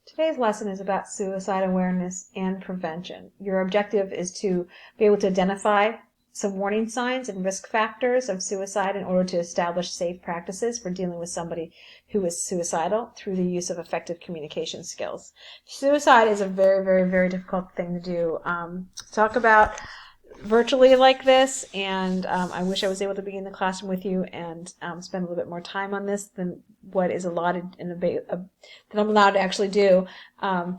Today's lesson is about suicide awareness and prevention. Your objective is to be able to identify some warning signs and risk factors of suicide in order to establish safe practices for dealing with somebody who is suicidal through the use of effective communication skills. Suicide is a very, very, very difficult thing to do. Talk about virtually like this, and I wish I was able to be in the classroom with you and spend a little bit more time on this than what is allotted in that I'm allowed to actually do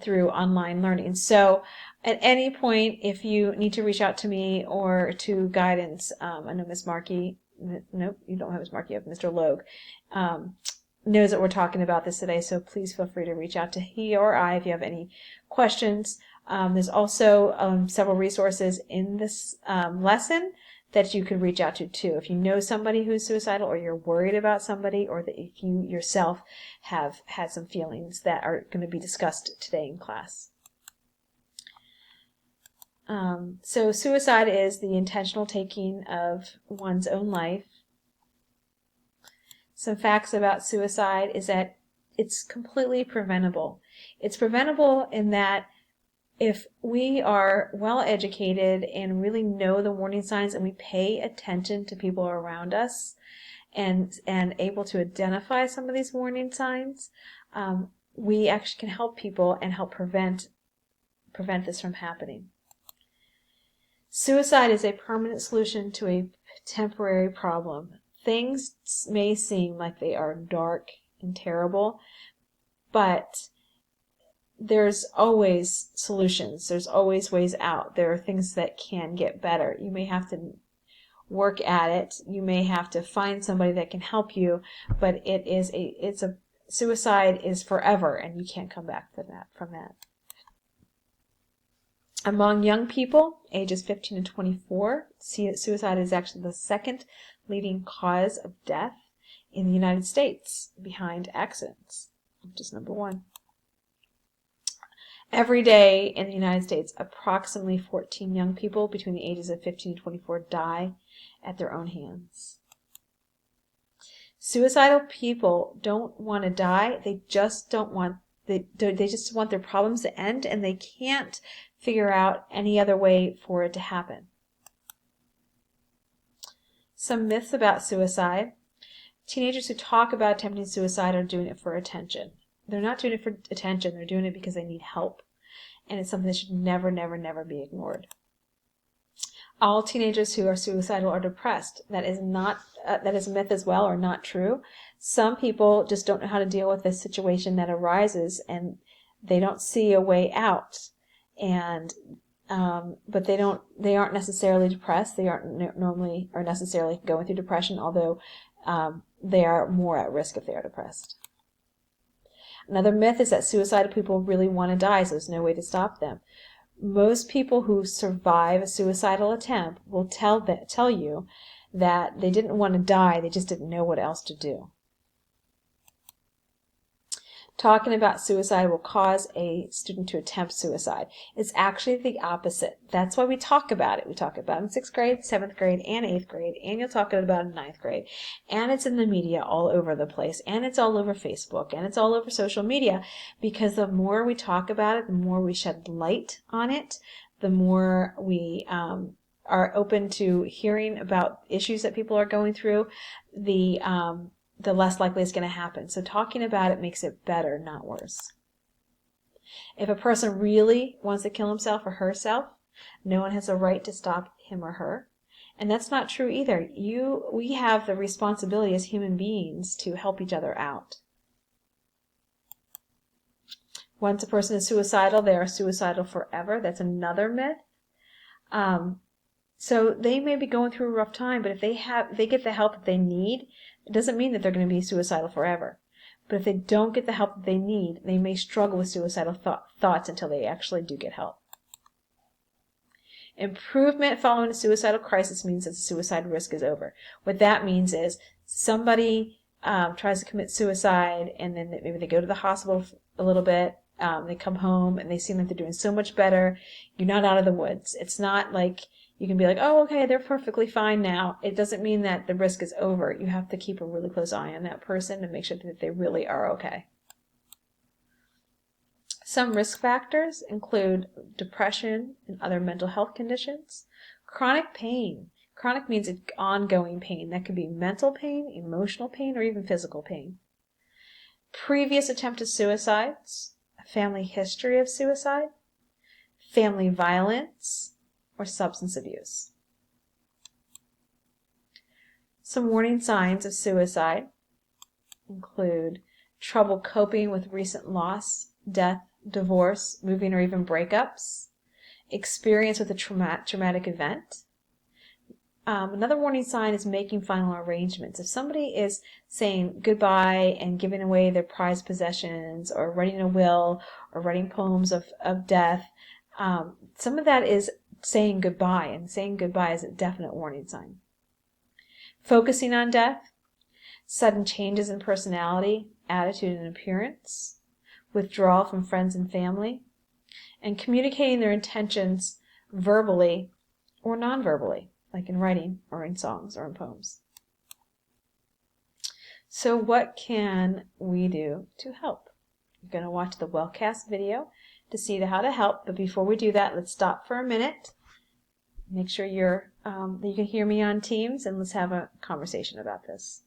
through online learning. So at any point, if you need to reach out to me or to guidance, I know Miss Markey, nope, you don't have Miss Markey, you have Mr. Logue, knows that we're talking about this today, so please feel free to reach out to he or I if you have any questions. There's also several resources in this lesson that you could reach out to too. If you know somebody who's suicidal, or you're worried about somebody, or that if you yourself have had some feelings that are going to be discussed today in class. So suicide is the intentional taking of one's own life. Some facts about suicide is that it's completely preventable. It's preventable in that if we are well educated and really know the warning signs and we pay attention to people around us and able to identify some of these warning signs, we actually can help people and help prevent this from happening. Suicide is a permanent solution to a temporary problem. Things may seem like they are dark and terrible, but there's always solutions. There's always ways out. There are things that can get better. You may have to work at it. You may have to find somebody that can help you, but suicide is forever, and you can't come back from that. Among young people, ages 15 to 24, suicide is actually the second leading cause of death in the United States, behind accidents, which is number one. Every day in the United States, approximately 14 young people between the ages of 15 and 24 die at their own hands. Suicidal people don't want to die. They just want their problems to end, and they can't figure out any other way for it to happen. Some myths about suicide. Teenagers who talk about attempting suicide are doing it for attention. They're not doing it for attention. They're doing it because they need help. And it's something that should never, never, never be ignored. All teenagers who are suicidal are depressed. That is a myth as well, or not true. Some people just don't know how to deal with a situation that arises, and they don't see a way out. And but they aren't necessarily depressed. They aren't normally or necessarily going through depression, although they are more at risk if they are depressed. Another myth is that suicidal people really want to die, so there's no way to stop them. Most people who survive a suicidal attempt will tell you that they didn't want to die, they just didn't know what else to do. Talking about suicide will cause a student to attempt suicide. It's actually the opposite. That's why we talk about it. We talk about it in 6th grade, 7th grade, and 8th grade, and you'll talk about it in 9th grade. And it's in the media all over the place, and it's all over Facebook, and it's all over social media, because the more we talk about it, the more we shed light on it, the more we are open to hearing about issues that people are going through, the less likely it's going to happen. So talking about it makes it better, not worse. If a person really wants to kill himself or herself, no one has a right to stop him or her. And that's not true either. We have the responsibility as human beings to help each other out. Once a person is suicidal, they are suicidal forever. That's another myth. So they may be going through a rough time, but if they get the help that they need, it doesn't mean that they're going to be suicidal forever. But if they don't get the help that they need, they may struggle with suicidal thoughts until they actually do get help. Improvement following a suicidal crisis means that the suicide risk is over. What that means is somebody tries to commit suicide, and then maybe they go to the hospital a little bit. They come home and they seem like they're doing so much better. You're not out of the woods. It's not like you can be like, oh, okay, they're perfectly fine now. It doesn't mean that the risk is over. You have to keep a really close eye on that person and make sure that they really are okay. Some risk factors include depression and other mental health conditions. Chronic pain. Chronic means ongoing pain. That could be mental pain, emotional pain, or even physical pain. Previous attempted suicides, a family history of suicide, family violence, or substance abuse. Some warning signs of suicide include trouble coping with recent loss, death, divorce, moving, or even breakups, experience with a traumatic event. Another warning sign is making final arrangements. If somebody is saying goodbye and giving away their prized possessions, or writing a will, or writing poems of death, some of that is saying goodbye, and saying goodbye is a definite warning sign. Focusing on death, sudden changes in personality, attitude, and appearance, withdrawal from friends and family, and communicating their intentions verbally or non-verbally, like in writing or in songs or in poems. So what can we do to help? You're going to watch the Wellcast video to see how to help, but before we do that, let's stop for a minute. Make sure that you can hear me on Teams, and let's have a conversation about this.